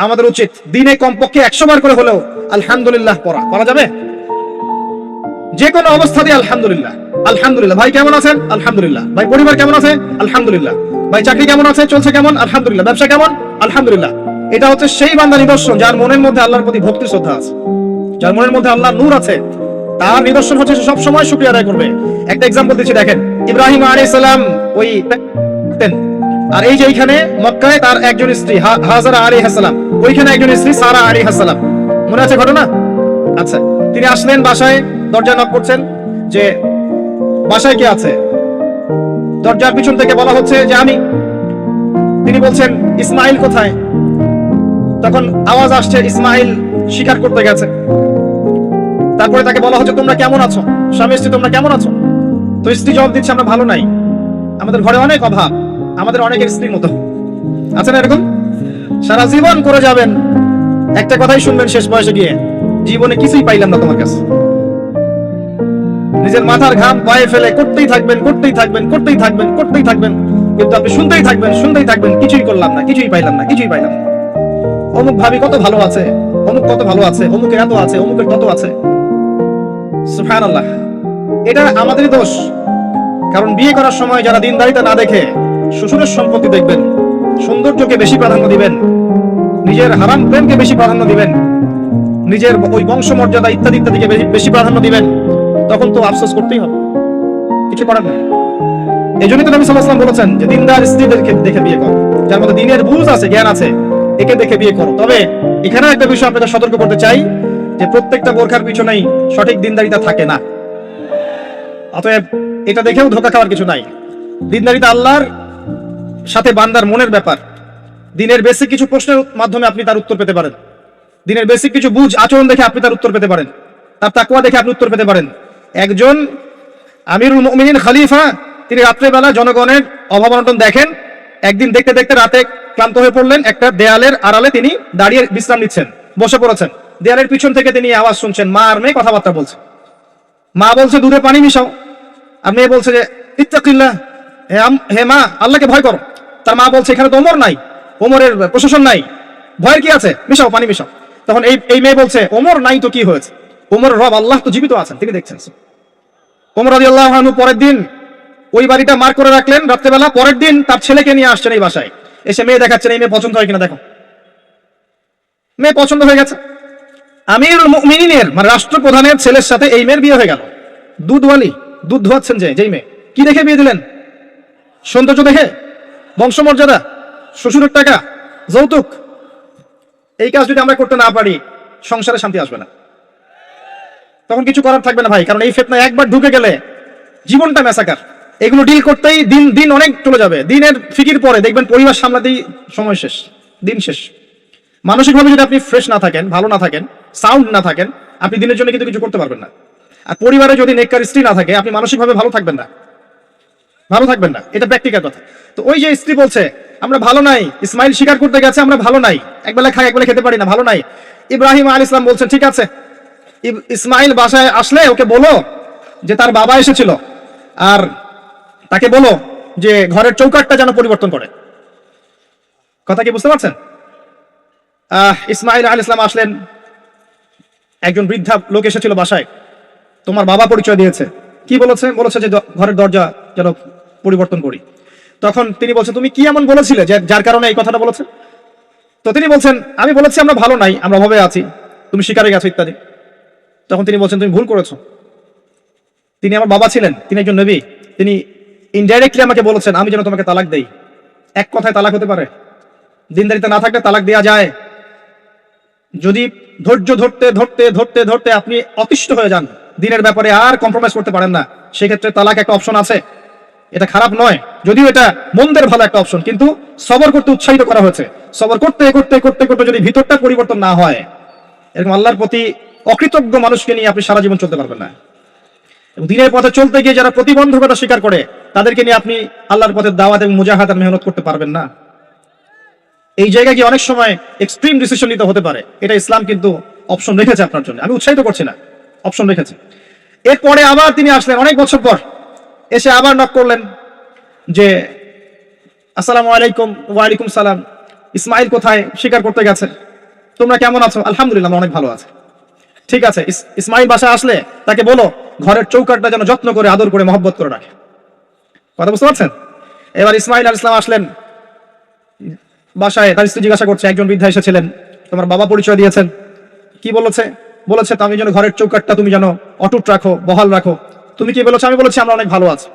আমাদের উচিত দিনে কমপক্ষে 100 বার করে হলেও আলহামদুলিল্লাহ পড়া যাবে। যে কোনো অবস্থাতে আলহামদুলিল্লাহ আলহামদুলিল্লাহ। ভাই কেমন আছেন? আলহামদুলিল্লাহ। ভাই পরিবার কেমন আছে? আলহামদুলিল্লাহ। ভাই চাকরি কেমন আছে, চলছে কেমন? আলহামদুলিল্লাহ। ব্যবসা কেমন? আলহামদুলিল্লাহ। এটা হচ্ছে সেই বান্দার নিদর্শন যার মনের মধ্যে আল্লাহর প্রতি ভক্তি শ্রদ্ধা আছে, যার মনের মধ্যে আল্লাহর নূর আছে। তার নিদর্শন হচ্ছে সে সব সময় শুকরিয়া আদায় করবে। একটা এক্সাম্পল দিচ্ছি, দেখেন ইব্রাহিম আলাইহিস সালাম ওই আর এই যে এইখানে মক্কায় তার একজন স্ত্রী হাজারা আলাইহিস সালাম, ওইখানে একজন স্ত্রী সারা আলাইহিস সালাম। মনে আছে ঘটনা? আচ্ছা, তিনি আসলেন বাসায়, দরজা নক করছেন যে বাসায় কে আছে? দরজার পিছন থেকে বলা হচ্ছে যে আমি। তিনি বলছেন ইসমাইল কোথায়? তখন আওয়াজ আসছে ইসমাইল শিকার করতে গেছে। তারপরে তাকে বলা হচ্ছে তোমরা কেমন আছো, স্বামী স্ত্রী তোমরা কেমন আছো? তো স্ত্রী জবাব দিচ্ছে আমরা ভালো নাই, আমাদের ঘরে অনেক অভাব, আমাদের অনেকের স্ত্রীর মতো। আছে না এরকম? সারা জীবন করে যাবেন, একটা কথাই শুনবেন শেষ বয়সে গিয়ে, জীবনে কিছুই পাইলাম না তোমার কাছে। নিজের মাথার ঘাম পায়ে ফেলে করতেই থাকবেন করতেই থাকবেন করতেই থাকবেন করতেই থাকবেন, কিন্তু আপনি শুনতেই থাকবেন কিছুই করলাম না, কিছুই পাইলাম না, কিছুই পাইলাম না। অমুক ভাবি কত ভালো আছে, অমুক কত ভালো আছে, অমুকের এত আছে, অমুকের তত আছে। সুবহানাল্লাহ। এটা আমাদেরই দোষ। কারণ বিয়ে করার সময় যারা দিনদারিতা না দেখে শ্বশুরের সম্পত্তি দেখবেন, সৌন্দর্যকে বেশি প্রাধান্য দিবেন, নিজের হারাম প্রেমকে বেশি প্রাধান্য দিবেন, নিজের ওই বংশমর্যাদা ইত্যাদি ইত্যাদিকে বেশি প্রাধান্য দিবেন, তখন তো আফসোস করতেই হবে, কিছু করার নেই। এই জন্যই তো নবী সাল্লাল্লাহু আলাইহি ওয়াসাল্লাম বলেছেন যে দিনদার স্ত্রীদেরকে দেখে বিয়ে করো, যার মধ্যে দিনের বুঝ আছে, জ্ঞান আছে, একে দেখে বিয়ে করো। তবে এখানে একটা বিষয় আপনাদের সতর্ক করতে চাই যে প্রত্যেকটা বোরখার পিছনেই সঠিক দিনদারিতা থাকে না। অতএব এটা দেখেও ধোঁকা খাওয়ার কিছু নাই। দিনদারিতা আল্লাহর সাথে বান্দার মনের ব্যাপার। দিনের বেসিক কিছু প্রশ্নের মাধ্যমে আপনি তার উত্তর পেতে পারেন, দিনের বেসিক কিছু বুঝ আচরণ দেখে আপনি তার উত্তর পেতে পারেন, তার তাকওয়া দেখে আপনি উত্তর পেতে পারেন। একজন আমিরুল মুমিনিন খলিফা, তিনি রাত্রেবেলা জনগণের অভাব অনটন দেখেন। একদিন দেখতে দেখতে রাতে ক্লান্ত হয়ে পড়লেন, একটা দেয়ালের আড়ালে তিনি দাঁড়িয়ে বিশ্রাম নিচ্ছেন, বসে পড়েছেন। দেয়ালের পিছন থেকে তিনি আওয়াজ শুনছেন, মা আর মেয়ে কথাবার্তা বলছে। মা বলছে দুধে পানি মিশাও, আর মেয়ে বলছে যে ইত্তাকিল্লাহ, হে মা আল্লাহকে ভয় করো। তার মা বলছে এখানে তো ওমর নাই, ওমরের প্রশাসন নাই, ভয়ের কি আছে, মিশাও পানি মিশাও। তখন এই মেয়ে বলছে ওমর নাই তো কি হয়েছে, ওমর রব আল্লাহ তো জীবিত আছেন, তিনি দেখছেন। ওমর রাদিয়াল্লাহু আনহু পরের দিন ওই বাড়িটা মার করে রাখলেন রাত্রেবেলা। পরের দিন তার ছেলেকে নিয়ে আসছেন এই বাসায়, এসে মেয়ে দেখাচ্ছেন, এই মেয়ে পছন্দ হয় কিনা দেখো। মেয়ে পছন্দ হয়ে গেছে। আমিরুল মুমিনিনের মানে রাষ্ট্রপ্রধানের ছেলের সাথে এই মেয়ের বিয়ে হয়ে গেল। দুধওয়ালি, দুধ ধোয়াচ্ছেন যেই মেয়ে, কি দেখে বিয়ে দিলেন? সৌন্দর্য দেখে? বংশমর্যাদা? শ্বশুরের টাকা? যৌতুক? এই কাজ যদি আমরা করতে না পারি, সংসারে শান্তি আসবে না, তখন কিছু করার থাকবে না ভাই। কারণ এই ফিতনা একবার ঢুকে গেলে জীবনটা মেসাকার। এগুলো ডিল করতেই দিন অনেক চলে যাবে। দিনের ফিকির পরে দেখবেন পরিবার সামলাতেই সময় শেষ, দিন শেষ। মানসিকভাবে যদি আপনি ফ্রেশ না থাকেন, ভালো না থাকেন, সাউন্ড না থাকেন, আপনি দিনের জন্য কিন্তু কিছু করতে পারবেন না। আর পরিবারে যদি নেককার স্ত্রী না থাকে, আপনি মানসিকভাবে ভালো থাকবেন না, এটা প্র্যাকটিক্যাল কথা। তো ওই যে স্ত্রী বলছে আমরা ভালো নাই, ইসমাইল শিকার করতে গেছে, আমরা ভালো নাই, একবেলা খাই একবেলা খেতে পারি না, ভালো নাই। ইব্রাহিম আলাইহিস সালাম বলছেন ঠিক আছে, ইসমাইল বাসায় আসলে ওকে বলো যে তার বাবা এসেছিল, আর তাকে বলো যে ঘরের চৌকাঠটা যেন পরিবর্তন করে। কথা কি বুঝতে পারছেন? ইসমাইল আলাইহিস সালাম আসলেন, একজন বৃদ্ধা লোক এসেছিল বাসায়, তোমার বাবা পরিচয় দিয়েছে। কি বলেছে? বলেছে যে ঘরের দরজা যেন পরিবর্তন করি। তখন তিনি বলছেন তুমি কি এমন বলেছিলে যার কারণে এই কথাটা বলেছে? তো তিনি বলছেন আমি বলেছি আমরা ভালো নাই, আমরা অভাবে আছি, তুমি শিকারে গেছো ইত্যাদি। তখন তিনি বলছেন তুমি ভুল করেছো, তিনি আমার বাবা ছিলেন, তিনি একজন নবী, তিনি ইনডাইরেক্টলি আমাকে বলেছেন আমি যেন তোমাকে তালাক দেই। এক কথায় তালাক হতে পারে? দিনদারিতা না থাকলে তালাক দেওয়া যায়। যদি ধৈর্য ধরতে ধরতে ধরতে ধরতে আপনি অতিষ্ঠ হয়ে যান, দিনের ব্যাপারে আর কম্প্রোমাইজ করতে পারেন না, সেক্ষেত্রে তালাক একটা অপশন আছে। এটা খারাপ নয়, যদিও এটা মন্দের ভালো একটা অপশন, কিন্তু সবর করতে উৎসাহিত করা হয়েছে। সবর করতে করতে করতে করতে যদি ভিতরটা পরিবর্তন না হয়, এরকম আল্লাহর প্রতি অকৃতজ্ঞ মানুষকে নিয়ে আপনি সারা জীবন চলতে পারবেন না। এবং দিনের পথে চলতে গিয়ে যারা প্রতিবন্ধকতা স্বীকার করে, তাদেরকে নিয়ে আপনি আল্লাহর পথে দাওয়াত এবং মুজাহাদ আর মেহনত করতে পারবেন না। এই জায়গায় গিয়ে অনেক সময় এক্সট্রিম ডিসিশন নিতে হতে পারে। এটা ইসলাম কিন্তু অপশন রেখেছে আপনার জন্য, আমি উৎসাহিত করছি না, অপশন রেখেছে। এরপরে আবার তিনি আসলেন অনেক বছর পর, এসে আবার নক করলেন যে আসসালামু আলাইকুম। ওয়ালাইকুম সালাম, ইসমাইল কোথায়? শিকার করতে গেছে। তোমরা কেমন আছো? আলহামদুলিল্লাহ, আমরা অনেক ভালো আছি। ঠিক আছে, ইসমাইল বাসায় আসলে তাকে বলো ঘরের চৌকাটটা যেন যত্ন করে, আদর করে, মহব্বত করে রাখে। কথা বুঝতে পারছেন? এবার ইসমাইল আলাইহিস সালাম আসলেন বাসায়, তার স্ত্রী জিজ্ঞাসা করছে, একজন বৃদ্ধা এসেছিলেন, তোমার বাবা পরিচয় দিয়েছেন, কি বলেছে? বলেছে তো আমি যেন ঘরের চৌকাটটা তুমি যেন অটুট রাখো, বহাল রাখো। তুমি কি বলেছো? আমি বলেছি আমরা অনেক ভালো আছি।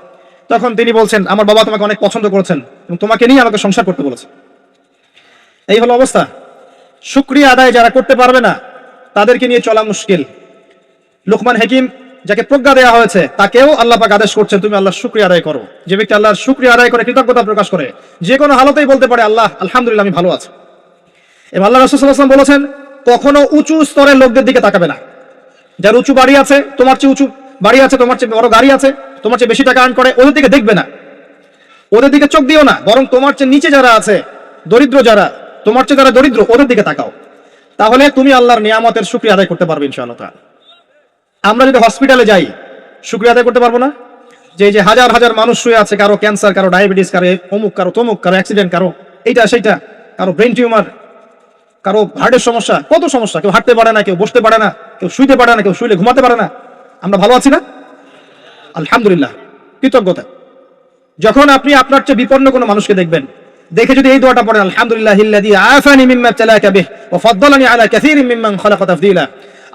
তখন তিনি বলছেন, আমার বাবা তোমাকে অনেক পছন্দ করেছেন এবং তোমাকে নিয়ে আমাকে সংসার করতে বলেছে। এই হলো অবস্থা। শুকরিয়া আদায় যারা করতে পারবে না তাদেরকে নিয়ে চলা মুশকিল। লুকমান হাকিম, যাকে প্রজ্ঞা দেওয়া হয়েছে, তাকেও আল্লাহ পাক আদেশ করছেন তুমি আল্লাহর শুকরিয়া আদায় করো। যে ব্যক্তি আল্লাহর শুকরিয়া আদায় করে, কৃতজ্ঞতা প্রকাশ করে, যে কোনো হালতেই বলতে পারে আল্লাহ আলহামদুলিল্লাহ আমি ভালো আছি। এবং আল্লাহ রাসূল সাল্লাল্লাহু আলাইহি ওয়াসাল্লাম বলেছেন, কখনো উঁচু স্তরের লোকদের দিকে তাকাবে না। যার উঁচু বাড়ি আছে, তোমার চেয়ে উঁচু বাড়ি আছে, তোমার চেয়ে বড় গাড়ি আছে, তোমার চেয়ে বেশি টাকা আর্ন করে, ওদের দিকে দেখবে না, ওদের দিকে চোখ দিও না। বরং তোমার চেয়ে নিচে যারা আছে, দরিদ্র যারা, তোমার চেয়ে যারা দরিদ্র, ওদের দিকে তাকাও। তাহলে তুমি আল্লাহর নিয়ামতের শুকরিয়া আদায় করতে পারবে ইনশাআল্লাহ তাআলা। আমরা যদি হসপিটালে যাই, শুকরিয়া আদায় করতে পারবো না? যে যে হাজার হাজার মানুষ শুয়ে আছে, কারো ক্যান্সার, কারো ডায়াবেটিস, কারো অমুক, কারো তমুক, কারো অ্যাক্সিডেন্ট, কারো এইটা সেইটা, কারো ব্রেন টিউমার, কারো হার্টের সমস্যা, কত সমস্যা। কেউ হাঁটতে পারে না, কেউ বসতে পারে না, কেউ শুইতে পারে না, কেউ শুইলে ঘুমাতে পারে না। আমরা ভালো আছি না? আলহামদুলিল্লাহ, কৃতজ্ঞতা। যখন আপনি আপনার চেয়ে বিপন্ন কোনো মানুষকে দেখবেন, দেখে যদি এই দোয়াটা পড়েন, আলহামদুলিল্লাহিল্লাযী আফানি মিম্মা ইবতালাকা বিহি ওয়া ফাদ্দালানি আলা কাসীরিম মিম্মান খালাকা তাফদীলা।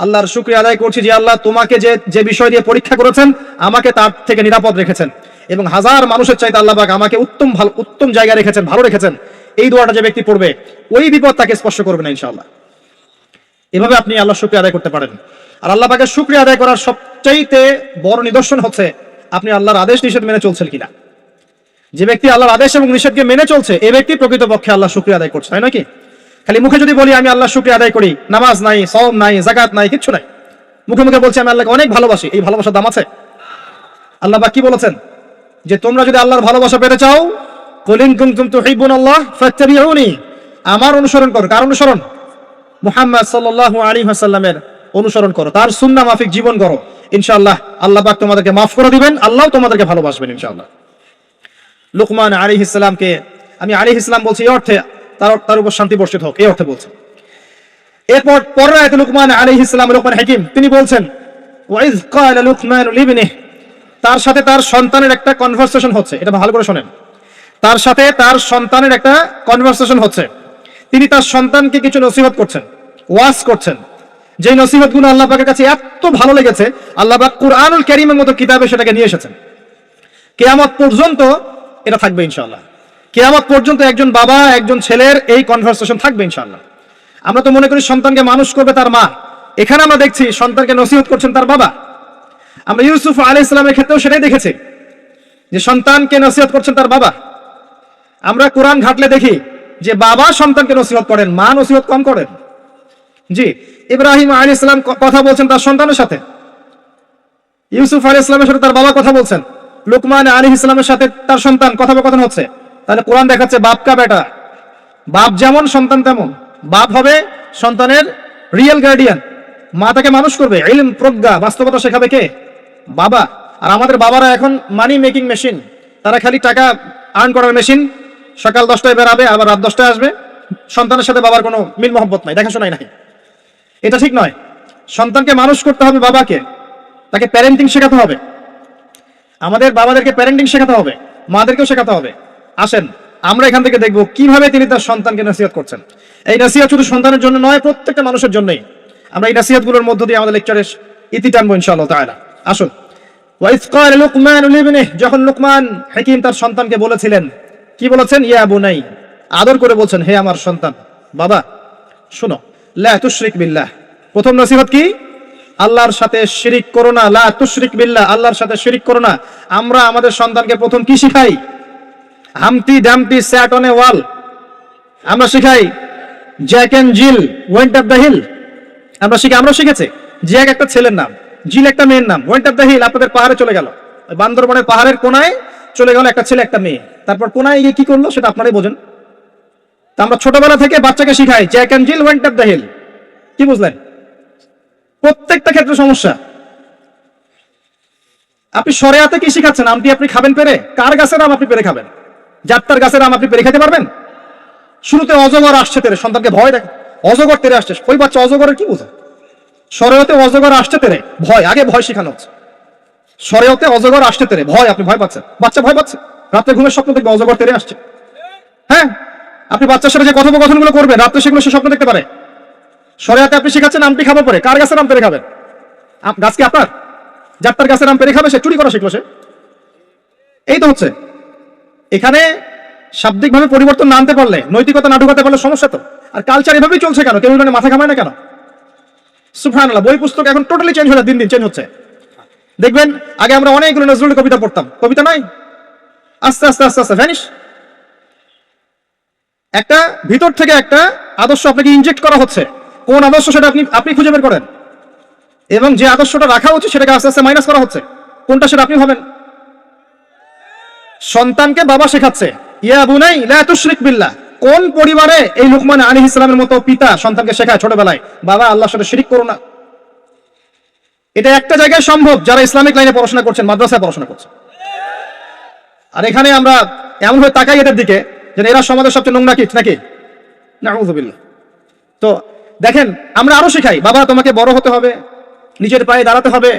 আল্লাহর শুকরিয়া আদায় করছি যে আল্লাহ তোমাকে যে বিষয় দিয়ে পরীক্ষা করেছেন, আমাকে তার থেকে নিরাপদ রেখেছেন এবং হাজার মানুষের চাইতে আল্লাহ পাক আমাকে উত্তম জায়গায় রেখেছেন, ভালো রেখেছেন। এই দোয়াটা যে ব্যক্তি পড়বে, ওই বিপদ তাকে স্পর্শ করবে না ইনশাআল্লাহ। এভাবে আপনি আল্লাহর শুকরিয়া আদায় করতে পারেন। আর আল্লাহ পাকের শুকরিয়া আদায় করার সবচাইতে বড় নিদর্শন হচ্ছে আপনি আল্লাহর আদেশ নিষেধ মেনে চলছেন কিনা। যে ব্যক্তি আল্লাহর আদেশ এবং নিষেধকে মেনে চলছে, এই ব্যক্তি প্রকৃতপক্ষে আল্লাহর শুকরিয়া আদায় করছে, তাই নয় কি? খালি মুখে যদি বলি আমি আল্লাহর শুকরিয়া আদায় করি, নামাজ নাই, সওম নাই, যাকাত নাই, কিচ্ছু নাই, মুখে মুখে বলছি আমি আল্লাহকে অনেক ভালোবাসি, এই ভালোবাসার দাম আছে? আল্লাহ পাক কি বলেছেন? যে তোমরা যদি আল্লাহর ভালোবাসা পেতে চাও, কুল ইন কুনতুম তুহিব্বুনাল্লাহ ফাত্তাবিউনি, আমার অনুসরণ করো। কার অনুসরণ? মুহাম্মদ সাল্লাল্লাহু আলাইহি ওয়াসাল্লামের অনুসরণ করো, তার সুন্নাহ মাফিক জীবন করো। ইনশাআল্লাহ আল্লাহ পাক তোমাদেরকে মাফ করে দিবেন, আল্লাহ তোমাদেরকে ভালোবাসবেন ইনশাআল্লাহ। লুকমান আলাইহিস সালামকে আমি আলাইহিস সালাম বলছি এই অর্থে তার উপর শান্তি বর্ষিত হোক, এই অর্থে বলছি। এরপর পরের আয়াতে লুকমান আলাইহিস সালাম, লুকমান হাকিম, তিনি বলছেন ওয়াইজ ক্বালা লুকমান লিবনিহি, তার সাথে তার সন্তানের একটা কনভারসেশন হচ্ছে। এটা ভালো করে শুনেন, তার সাথে তার সন্তানের একটা কনভারসেশন হচ্ছে। তিনি তার সন্তানকে কিছু নসিহত করছেন, ওয়াজ করছেন। যে নসিহতগুলো আল্লাহ পাকের কাছে এত ভালো লেগেছে, আল্লাহ পাক কুরআনুল কারীমের মতো কিতাবে সেটাকে নিয়ে এসেছেন। কিয়ামত পর্যন্ত এটা থাকবে ইনশাআল্লাহ। কিয়ামত পর্যন্ত একজন বাবা একজন ছেলের এই কনভারসেশন থাকবে ইনশাআল্লাহ। আমরা তো মনে করি সন্তানকে মানুষ করবে তার মা, এখানে আমরা দেখছি সন্তানকে নসিহত করছেন তার বাবা। আমরা ইউসুফ আলাইহিস সালামের ক্ষেত্রেও সেটাই দেখেছি, যে সন্তানকে নসিহত করছেন তার বাবা। আমরা কোরআন ঘাটলে দেখি যে বাবা সন্তানকে নসিহত করেন, মা নসিহত কম করেন। জি, ইব্রাহিম আলাইহিস সালাম কথা বলছেন তার সন্তানের সাথে, ইউসুফ আলাইহিস সালামের সাথে তার বাবা কথা বলছেন, লুকমান আলাইহিস সালামের সাথে তার সন্তান কথোপকথন হচ্ছে। তাহলে কোরআন দেখাচ্ছে বাপ কা বেটা, বাপ যেমন সন্তান তেমন। বাপ হবে সন্তানের রিয়েল গার্ডিয়ান, মা তাকে মানুষ করবে, ইলম, প্রজ্ঞা, বাস্তবতা শেখাবে কে? বাবা। আর আমাদের বাবারা এখন মানি মেকিং মেশিন, তারা খালি টাকা আর্ন করার মেশিন। সকাল 10টায় বেরাবে, আবার রাত 10টায় আসবে। সন্তানের সাথে বাবার কোনো মিল মহব্বত নাই, দেখাশোনাই নাই। এটা ঠিক নয়। সন্তানকে মানুষ করতে হবে বাবাকে, তাকে প্যারেন্টিং শেখাতে হবে। আমাদের বাবাদেরকে প্যারেন্টিং শেখাতে হবে, মাদেরকেও শেখাতে হবে। আসেন আমরা এখান থেকে দেখবো কিভাবে তিনি তার সন্তানকে নসিহত করছেন। এই নসিহত শুধু সন্তানের জন্য নয়, প্রত্যেকটা মানুষের জন্যই। আমরা এই নসিহতগুলোর মধ্য দিয়ে আমাদের লেকচারের ইতি টানবো ইনশাআল্লাহ তাআলা। আসুন, ওয়াইজ ক্বালা লুকমান লিবনিহি, যখন লুকমান হাকিম তার সন্তানকে বলেছিলেন, কি বলেছেন? ইয়া বুনাই, আদর করে বলছেন হে আমার সন্তান, বাবা শুনো, লা তুশরিক বিল্লাহ। প্রথম নসিহত কি? আল্লাহর সাথে শিরিক করো না। লা তুশরিক বিল্লাহ, আল্লাহর সাথে শিরিক করো না। আমরা আমাদের সন্তানকে প্রথম কি শিখাই? Humpty Dumpty sat on a wall. আমরা শিখাই Jack and Jill went up the hill. আমরা শিখেছি জ্যাক একটা ছেলের নাম, জিল একটা মেয়ের নাম, ওয়েন্ট আপ দ্য হিল আপনাদের পাহাড়ে চলে গেল, বান্দরবনের পাহাড়ের কোনায় চলে গেল একটা ছেলে একটা মেয়ে। তারপর কোনায় গিয়ে কি করলো সেটা আপনারাই বোঝেন। তা আমরা ছোটবেলা থেকে বাচ্চাকে শিখাই Jack and Jill went up the hill. কি বুঝলেন? প্রত্যেকটা ক্ষেত্রে সমস্যা। আপনি শরিয়াতে কি শিখাচ্ছেন? আমটি আপনি খাবেন পেরে? কার গাছের আম আপনি পেরে খাবেন? যাত্রার গাছের আম আপনি পেরে খেতে পারবেন? শুরুতে অজগর আসছে তেরে, সন্তানকে ভয় দেখে, অজগর তেরে আসছে, ওই বাচ্চা অজগরের কি বোঝে? শরীয়তে অজগর আসছে তেরে, ভয়, আগে ভয় শেখানো হচ্ছে। শরীয়তে অজগর আসছে তেরে, ভয়, আপনি ভয় পাচ্ছেন, বাচ্চা ভয় পাচ্ছে, রাতে ঘুমের স্বপ্ন দেখবে অজগর তেরে আসছে। হ্যাঁ, আপনি বাচ্চার সাথে যে কথোপকথনগুলো করবেন রাত্রে, সেগুলো সে স্বপ্ন দেখতে পারে। শরীয়তে আপনি শিখাচ্ছেন আমটি খাবার পরে, কার গাছের আম পেরে খাবেন? গাছ কি আপনার? যার তার গাছের আম পেরে খাবে, সে চুরি করা শিখলো সে। এই তো হচ্ছে এখানে শাব্দিক ভাবে পরিবর্তন না আনতে পারলে, নৈতিকতা না ঢুকাতে পারলে সমস্যা তো। আর কালচার এভাবেই চলছে কেন? কেউ মানে মাথা ঘামায় না কেন? সুবহানাল্লাহ, বই পুস্তক এখন টোটালি চেঞ্জ হয়ে, দিন দিন চেঞ্জ হচ্ছে। দেখবেন আগে আমরা অনেকগুলো নজরুলের কবিতা পড়তাম, কবিতা নাই, আস্তে আস্তে আস্তে আস্তে ভ্যানিশ। একটা ভিতর থেকে একটা আদর্শ আপনাকে ইনজেক্ট করা হচ্ছে, কোন আদর্শ সেটা আপনি খুঁজে বের করেন, এবং যে আদর্শটা রাখা উচিত সেটাকে আস্তে আস্তে মাইনাস করা হচ্ছে, কোনটা সেটা আপনি ভাবেন। সন্তানকে বাবা শেখাচ্ছে ইয়া বুনাই লা তুশরিক বিল্লাহ। কোন পরিবারে এই লুকমান আলাইহিস সালামের মতো পিতা সন্তানকে শেখায় ছোটবেলায়, বাবা আল্লাহর সাথে শিরিক করো না? এটা একটা জায়গায় সম্ভব যারা ইসলামিক লাইনে পড়াশোনা করছেন, মাদ্রাসায় পড়াশোনা করছেন। আর এখানে আমরা এমন ভাবে তাকাই এদের দিকে যে এরা সমাজের সবচেয়ে নোংরা কিট নাকি, নাউযুবিল্লাহ। তো দেখেন, আমরা আরো শেখাই, বাবা তোমাকে বড় হতে হবে, নিজের পায়ে দাঁড়াতে হবে,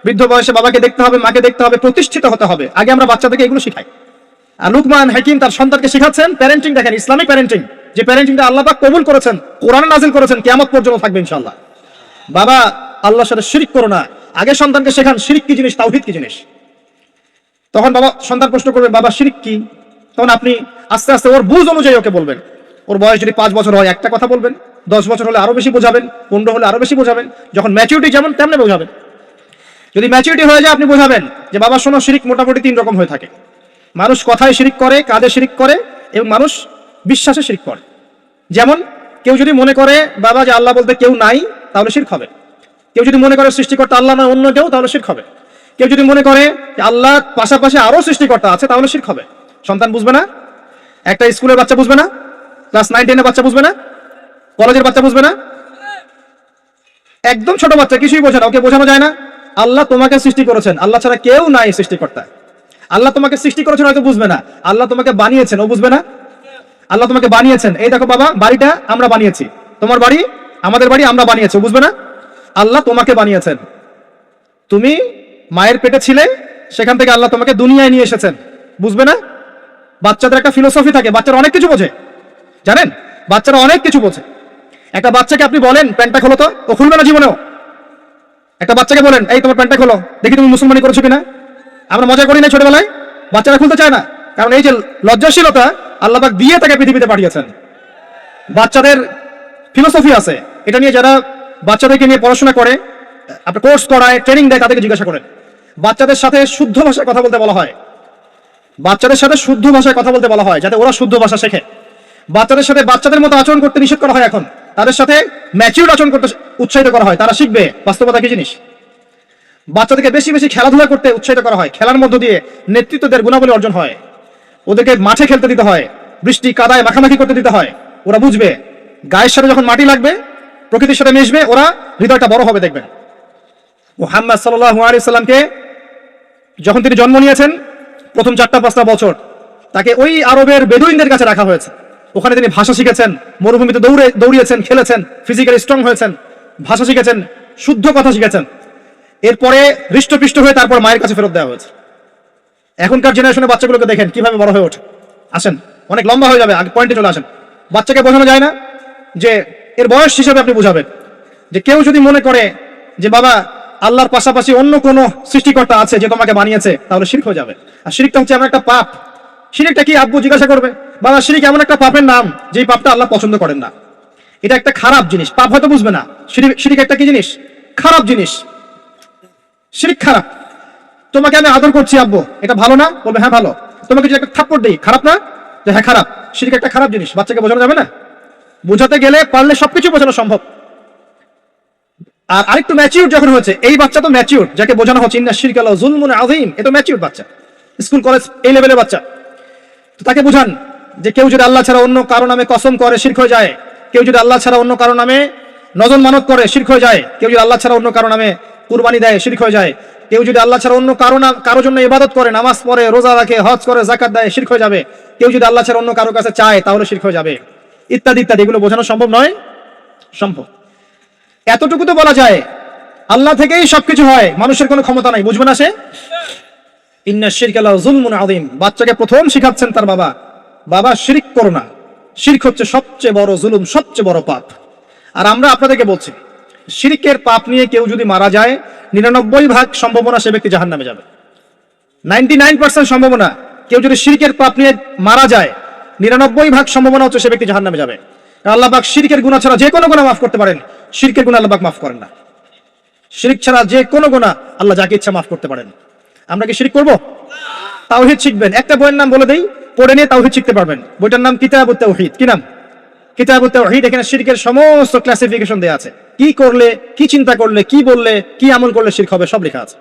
বৃদ্ধ বয়সে বাবাকে দেখতে হবে, মাকে দেখতে হবে, প্রতিষ্ঠিত হতে হবে। আগে আমরা বাচ্চাদেরকে এগুলো শিখাই। আর লুকমান হাকিম তার সন্তানকে শেখাচ্ছেন প্যারেন্টিং। দেখেন, ইসলামিক প্যারেন্টিং, যে প্যারেন্টিংটা আল্লাহ পাক কবুল করেছেন, কোরআনে নাজিল করেছেন, কিয়ামত পর্যন্ত থাকবে ইনশাআল্লাহ। বাবা আল্লাহর সাথে শিরিক করো না, আগে সন্তানকে শেখান শিরিক কি জিনিস, তাওহীদ কি জিনিস। তখন সন্তান প্রশ্ন করবে বাবা শিরিক কি, তখন আপনি আস্তে আস্তে ওর বুঝ অনুযায়ী ওকে বলবেন। ওর বয়স যদি 5 বছর হয় একটা কথা বলবেন, 10 বছর হলে আরো বেশি বোঝাবেন, 15 হলে আরো বেশি বোঝাবেন, যখন ম্যাচুরিটি যেমন তেমনি বোঝাবেন। যদি ম্যাচুরিটি হয়ে যায় আপনি বোঝাবেন যে বাবা শোনো, শিরিক মোটামুটি 3 রকম হয়ে থাকে। মানুষ কথায় শিরিক করে, কাজে শিরিক করে, এবং মানুষ বিশ্বাসে শিরিক করে। যেমন কেউ যদি মনে করে বাবা যে আল্লাহ বলতে কেউ নাই, তাহলে শিরক হবে। কেউ যদি মনে করে সৃষ্টিকর্তা আল্লাহ নয় অন্য কেউ, তাহলে শিরক হবে। কেউ যদি মনে করে যে আল্লাহর পাশাপাশি আরো সৃষ্টিকর্তা আছে, তাহলে শিরক হবে। সন্তান বুঝবে না, একটা স্কুলের বাচ্চা বুঝবে না, ক্লাস 9-10 এর বাচ্চা বুঝবে না, কলেজের বাচ্চা বুঝবে না, একদম ছোট বাচ্চা কিছুই বোঝে না, ওকে বোঝানো যায় না আল্লাহ তোমাকে সৃষ্টি করেছেন, আল্লাহ ছাড়া কেউ নাই সৃষ্টিকর্তা। আল্লাহ তোমাকে সৃষ্টি করেছেন হয়তো বুঝবে না, আল্লাহ তোমাকে বানিয়েছেন ও বুঝবে না। আল্লাহ তোমাকে বানিয়েছেন, এই দেখো বাবা বাড়িটা আমরা বানিয়েছি, তোমার বাড়ি আমাদের বাড়ি আমরা বানিয়েছি, ও বুঝবে না। আল্লাহ তোমাকে বানিয়েছেন, তুমি মায়ের পেটে ছিলে, সেখান থেকে আল্লাহ তোমাকে দুনিয়ায় নিয়ে এসেছেন, বুঝবে না। বাচ্চাদের একটা ফিলোসফি থাকে, বাচ্চারা অনেক কিছু বোঝে, জানেন, বাচ্চারা অনেক কিছু বোঝে। একটা বাচ্চাকে আপনি বলেন প্যান্টটা খোলো, তো ও খুলবে না জীবনেও। একটা বাচ্চাকে বলেন এই তোমার প্যান্টটা খোলো, দেখি তুমি মুসলমানি করেছো কিনা। আমরা মজা করি না ছোটবেলায়, বাচ্চারা খুলতে চায় না, কারণ এই যে লজ্জাশীলতা আল্লাহ পাক দিয়ে তাকে পৃথিবীতে পাঠিয়েছেন। বাচ্চাদের ফিলোসফি আছে, এটা নিয়ে যারা বাচ্চাদেরকে নিয়ে পড়াশোনা করে, আপনার কোর্স করায়, ট্রেনিং দেয়, তাদেরকে জিজ্ঞাসা করেন। বাচ্চাদের সাথে শুদ্ধ ভাষায় কথা বলতে বলা হয়, বাচ্চাদের সাথে শুদ্ধ ভাষায় কথা বলতে বলা হয়, যাতে ওরা শুদ্ধ ভাষা শেখে। বাচ্চাদের সাথে বাচ্চাদের মতো আচরণ করতে নিষেধ করা হয়, এখন তাদের সাথে ম্যাচিউর আচরণ করতে উৎসাহিত করা হয়, তারা শিখবে বাস্তবতা কি জিনিস। বাচ্চাদেরকে বেশি বেশি খেলাধুলা করতে উৎসাহিত করা হয়, খেলার মধ্য দিয়ে নেতৃত্বদের গুণাবলী অর্জন হয়। ওদেরকে মাঠে খেলতে দিতে হয়, বৃষ্টি কাদায় মাখামাখি করতে দিতে হয়, ওরা বুঝবে। গায়ের সাথে যখন মাটি লাগবে, প্রকৃতির সাথে মিশবে, ওরা হৃদয়টা বড় হবে। দেখবেন মুহাম্মদ সাল্লাল্লাহু আলাইহি সাল্লামকে যখন তিনি জন্ম নিয়েছেন, প্রথম 4-5 বছর তাকে ওই আরবের বেদুইনদের কাছে রাখা হয়েছে। ওখানে তিনি ভাষা শিখেছেন, মরুভূমিতে দৌড়িয়েছেন, খেলেছেন, ফিজিক্যালি স্ট্রং হয়েছেন, ভাষা শিখেছেন, শুদ্ধ কথা শিখেছেন। এরপরে হৃষ্টপৃষ্ট হয়ে তারপর মায়ের কাছে ফেরত দেওয়া হয়েছে। এখনকার জেনারেশনের বাচ্চাগুলোকে দেখেন কিভাবে বড় হয়ে ওঠে। আসেন, অনেক লম্বা হয়ে যাবে, আগে পয়েন্টে চলে আসেন। বাচ্চাকে বোঝানো যায় না যে এর বয়স হিসেবে আপনি বুঝাবেন যে কেউ যদি মনে করে যে বাবা আল্লাহর পাশাপাশি অন্য কোনো সৃষ্টিকর্তা আছে যে তোমাকে বানিয়েছে, তাহলে শিরক হয়ে যাবে। আর শিরকটা হচ্ছে এমন একটা পাপ। শিরকটা কি আব্বু জিজ্ঞাসা করবে, বাবা শিরক এমন একটা পাপের নাম যেই পাপটা আল্লাহ পছন্দ করেন না। এটা একটা খারাপ জিনিস, পাপ হয়তো বুঝবে না। শিরক একটা কি জিনিস? খারাপ জিনিস। শিরক খারাপ। তোমাকে আমি আদর করছি আব্বু, এটা ভালো না? বলবে হ্যাঁ ভালো। তোমাকে যদি একটা থাপ্পড় দিই, খারাপ না? যে হ্যাঁ খারাপ। শিরক একটা খারাপ জিনিস, বাচ্চাকে বোঝানো যাবে না। বোঝাতে গেলে পারলে সবকিছু বোঝানো সম্ভব। আর আরেকটু ম্যাচিউর যখন হয়েছে, এই বাচ্চা তো ম্যাচিউর, যাকে বোঝানো হচ্ছে ইন্না শিরকা লাযুলমুন আযীম, এটা ম্যাচিউর বাচ্চা, স্কুল কলেজ এই লেভেলের বাচ্চা। তো তাকে বোঝান যে কেউ যদি আল্লাহ ছাড়া অন্য কারো নামে কসম করে শিরক হয়ে যায়, কেউ যদি আল্লাহ ছাড়া অন্য কারো নামে নজর মানত করে শিরক হয়ে যায়, কেউ যদি আল্লাহ ছাড়া অন্য কারো নামে কুরবানি দেয় শিরক হয়ে যায়, কেউ যদি আল্লাহ ছাড়া অন্য কারো জন্য ইবাদত করে, নামাজ পড়ে, রোজা রাখে, হজ করে, যাকাত দেয়, শিরক হয়ে যাবে। কেউ যদি আল্লাহ ছাড়া অন্য কারো কাছে চায়, তাহলে শিরক হয়ে যাবে, ইত্যাদি ইত্যাদি। এগুলো বোঝানো সম্ভব নয়? সম্ভব। এতটুকু তো বলা যায় আল্লাহ থেকেই সবকিছু হয়, মানুষের কোনো ক্ষমতা নাই, বুঝবে না সে? ইন্না শিরকা লাযুলমুন আযীম। বাচ্চাকে প্রথম শিখাচ্ছেন তার বাবা, বাবা শিরক করো না, শিরক হচ্ছে সবচেয়ে বড় জুলুম, সবচেয়ে বড় পাপ। আর আমরা আপনাদেরকে বলছি, শিরকের পাপ নিয়ে কেউ যদি মারা যায় 99% সম্ভাবনা সে ব্যক্তি জাহান্নামে যাবে। 99% সম্ভাবনা কেউ যদি শিরকের পাপ নিয়ে মারা যায় 99% সম্ভাবনা হচ্ছে সে ব্যক্তি জাহান্নামে যাবে। আল্লাহ পাক শিরকের গুনাহ ছাড়া যে কোনো গুনাহ মাফ করতে পারেন, শিরকের গুনাহ আল্লাহ পাক মাফ করেন না। শিরক ছাড়া যে কোনো গুনাহ আল্লাহ যাকে ইচ্ছা মাফ করতে পারেন। আমরা কি শিরক করব? তাওহীদ শিখবেন। একটা বইয়ের নাম বলে দেই, পড়ে নিয়ে তাওহীদ শিখতে পারবেন। বইটার নাম কিতাবুত তাওহীদ। কি নাম? কিতাবুত তাওহীদ। এখানে শিরকের সমস্ত ক্লাসিফিকেশন দেয়া আছে, কি করলে, কি চিন্তা করলে, কি বললে, কি আমল করলে শিরক হবে, সব লেখা আছে।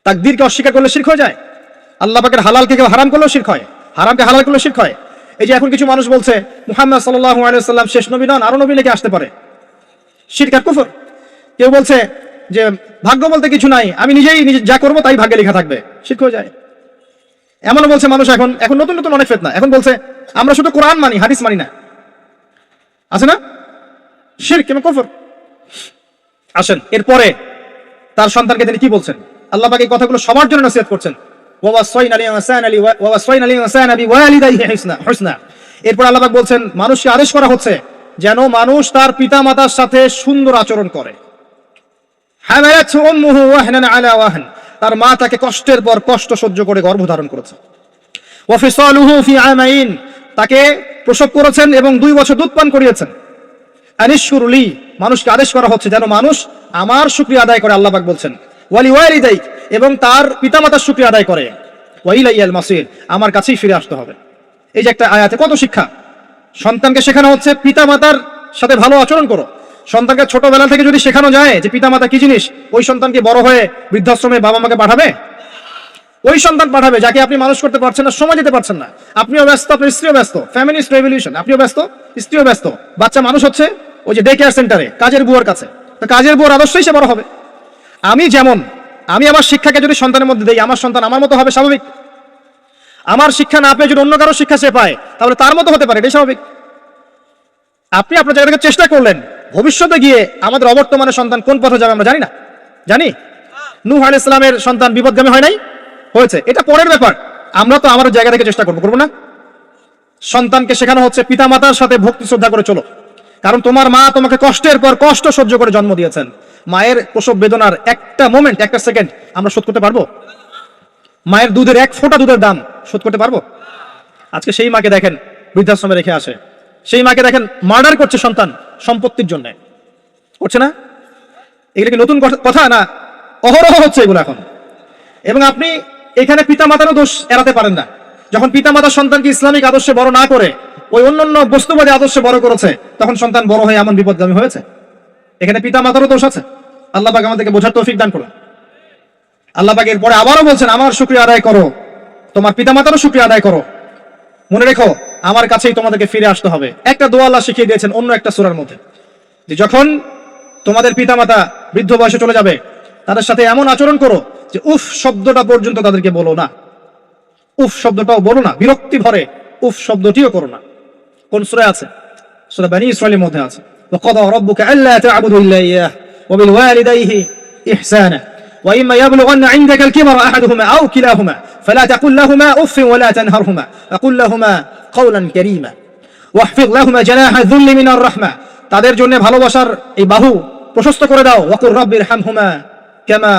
তাকদীরকে অস্বীকার করলে শিরক হয়ে যায়। আল্লাহ পাকের হালালকে কেউ হারাম করলেও শিরক হয়, হারামকে হালাল করলেও শিরক হয়। এই যে এখন কিছু মানুষ বলছে মুহাম্মদ সাল্লাল্লাহু আলাইহি ওয়াসাল্লাম শেষ নবী নন, আরো নবী লেগে আসতে পারে, শিরক আর কুফর। কেউ বলছে যে ভাগ্য বলতে কিছু নাই, আমি নিজে যা করবো তাই ভাগ্যে লেখা থাকবে, শিরক হয়ে যায়। এমনও বলছে মানুষ, এখন নতুন নতুন অনেক ফিতনা, এখন বলছে আমরা শুধু কোরআন মানি, হাদিস মানি না, আছে না? শিরক এবং কুফর। আসেন এরপরে তার সন্তানকে তিনি কি বলছেন? আল্লাহ পাক এই কথাগুলো সবার জন্য নসিহত করছেন। এরপর আল্লাহ পাক বলছেন মানুষকে আদেশ করা হচ্ছে যেন মানুষ তার পিতা মাতার সাথে সুন্দর আচরণ করে। তার মা তাকে কষ্টের পর কষ্ট সহ্য করে গর্ভধারণ করেছে। তাকে প্রসব করেছেন এবং 2 বছর দুধ পান করিয়েছেন। আনিশকুরলি, মানুষকে আদেশ করা হচ্ছে যেন মানুষ আমার শুকরিয়া আদায় করে। আল্লাহ পাক বলছেন ওয়ালিওয়ালিদাইক, এবং তার পিতামাতার শুকরিয়া আদায় করে। ওয়াইলাইয়াল মাসির, আমার কাছেই ফিরে আসতে হবে। এই যে একটা আয়াতে কত শিক্ষা। সন্তানকে শেখানো হচ্ছে পিতামাতার সাথে ভালো আচরণ করো। সন্তানকে ছোটবেলা থেকে যদি শেখানো যায় যে পিতামাতা কি জিনিস, ওই সন্তানকে বড় হয়ে বৃদ্ধাশ্রমে বাবা মাকে পাঠাবে? ওই সন্তান পাঠাবে যাকে আপনি মানুষ করতে পারছেন না, সময় দিতে পারছেন না। আপনিও ব্যস্ত, আপনার স্ত্রীও ব্যস্ত, ফ্যামিলিস্ট রেভলিউশন, আপনিও ব্যস্ত, স্ত্রীও ব্যস্ত। বাচ্চা মানুষ হচ্ছে ওই যে ডে কেয়ার সেন্টারে কাজের বুয়ার কাছে, তো কাজের বুয়ার আদর্শই সে বড় হবে। আমি আমার শিক্ষাকে যদি সন্তানের মধ্যে দেই, আমার সন্তান আমার মতো হবে, স্বাভাবিক। আমার শিক্ষা না পেয়ে যদি অন্য কারো শিক্ষা সে পায়, তাহলে তার মতো হতে পারে, এটাই স্বাভাবিক। আপনি আপনার জায়গা থেকে চেষ্টা করলেন, ভবিষ্যতে গিয়ে আমাদের অবর্তমানে সন্তান কোন পথে যাবে আমরা জানি না, জানি? নূহ আলাইহিস সালামের সন্তান বিপদগামী হয় নাই? হয়েছে, এটা পরের ব্যাপার। আমরা তো আমাদের জায়গা থেকে চেষ্টা করবো না? সন্তানকে শেখানো হচ্ছে পিতা মাতার সাথে ভক্তি শ্রদ্ধা করে চলো, কারণ তোমার মা তোমাকে কষ্টের পর কষ্ট সহ্য করে জন্ম দিয়েছেন। মায়ের প্রসব বেদনার একটা মোমেন্ট, একটা সেকেন্ড আমরা শোধ করতে পারবো? মায়ের দুধের 1 ফোঁটা দুধের দাম শোধ করতে পারবো? আজকে সেই মাকে দেখেন বৃদ্ধাশ্রমে রেখে আসে, সেই মাকে দেখেন মার্ডার করছে সন্তান সম্পত্তির জন্য, করছে না? এগুলো কি নতুন কথা না? অহরহ হচ্ছে এগুলো এখন। এবং আপনি এখানে পিতামাতারও দোষ এড়াতে পারেন না। যখন পিতামাতা সন্তানকে ইসলামিক আদর্শে বড় না করে ওই অন্যান্য বস্তুবাদী আদর্শে বড় করেছে, তখন সন্তান বড় হয়ে এমন বিপদগামী হয়েছে। এখানে পিতামাতারও দোষ আছে। আল্লাহ পাক আমাদেরকে বোঝার তৌফিক দান করুন। আল্লাহ পাক এরপরে আবারও বলছেন আমার শুকরিয়া আদায় করো, তোমার পিতামাতারও শুকরিয়া আদায় করো। মনে রেখো আমার কাছেই তোমাদেরকে ফিরে আসতে হবে। একটা দোয়া আল্লাহ শিখিয়ে দিয়েছেন অন্য একটা সূরার মধ্যে, যে যখন তোমাদের পিতামাতা বৃদ্ধ বয়সে চলে যাবে তাদের সাথে এমন আচরণ করো যে উফ শব্দটা পর্যন্ত তাদেরকে বলো না, উফ শব্দটাও বলো না, বিরক্তি ভরে উফ শব্দটিও করো না। কোন সূরায় আছে? সূরা বনী ইসরাঈলের মধ্যে আছে। وقضى ربك ألا تعبدوا إلا إياه وبالوالديه إحسانا وإما يبلغن عندك الكبر أحدهما أو كلاهما فلا تقل لهما أف ولا تنهرهما وقل لهما قولا كريما واحفظ لهما جناح الذل من الرحمة। তাদের জন্য ভালোবাসার এই বাহু প্রশস্ত করে দাও। ওয়াকুর রাব্বিরহামহুমা কামা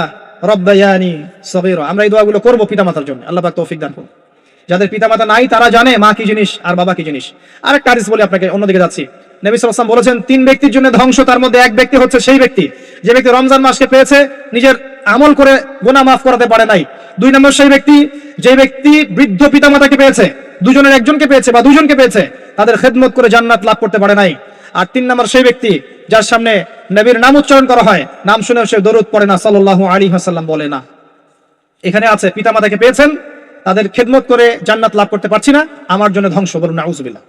রাব্বায়ানি সগীরা। আমরা এই দোয়াগুলো করব পিতামাতার জন্য। আল্লাহ পাক তৌফিক দান করুন। যাদের পিতামাতা নাই তারা জানে মা কি জিনিস আর বাবা কি জিনিস। আরেকটা হাদিস বলি আপনাকে, অন্যদিকে যাচ্ছি। নবী সাল্লাল্লাহু আলাইহি ওয়াসাল্লাম বলেছেন 3 ব্যক্তির জন্য ধ্বংস, তার মধ্যে এক ব্যক্তি হচ্ছে সেই ব্যক্তি যে ব্যক্তি রমজান মাসকে পেয়েছে নিজের আমল করে গুনাহ মাফ করাতে পারে নাই। 2 নম্বর সেই ব্যক্তি যে ব্যক্তি বৃদ্ধ পিতামাতাকে পেয়েছে, দুজনের একজনকে পেয়েছে বা দুজনকে পেয়েছে, তাদের খেদমত করে জান্নাত লাভ করতে পারে নাই। আর 3 নম্বর সেই ব্যক্তি যার সামনে নবীর নাম উচ্চারণ করা হয়, নাম শুনে সে দরুদ পড়ে না, সাল্লাল্লাহু আলাইহি ওয়াসাল্লাম বলে না। এখানে আছে পিতামাতাকে পেয়েছেন, তাদের খেদমত করে জান্নাত লাভ করতে পারছি না, আমার জন্য ধ্বংস, বলুন নাউজুবিল্লাহ।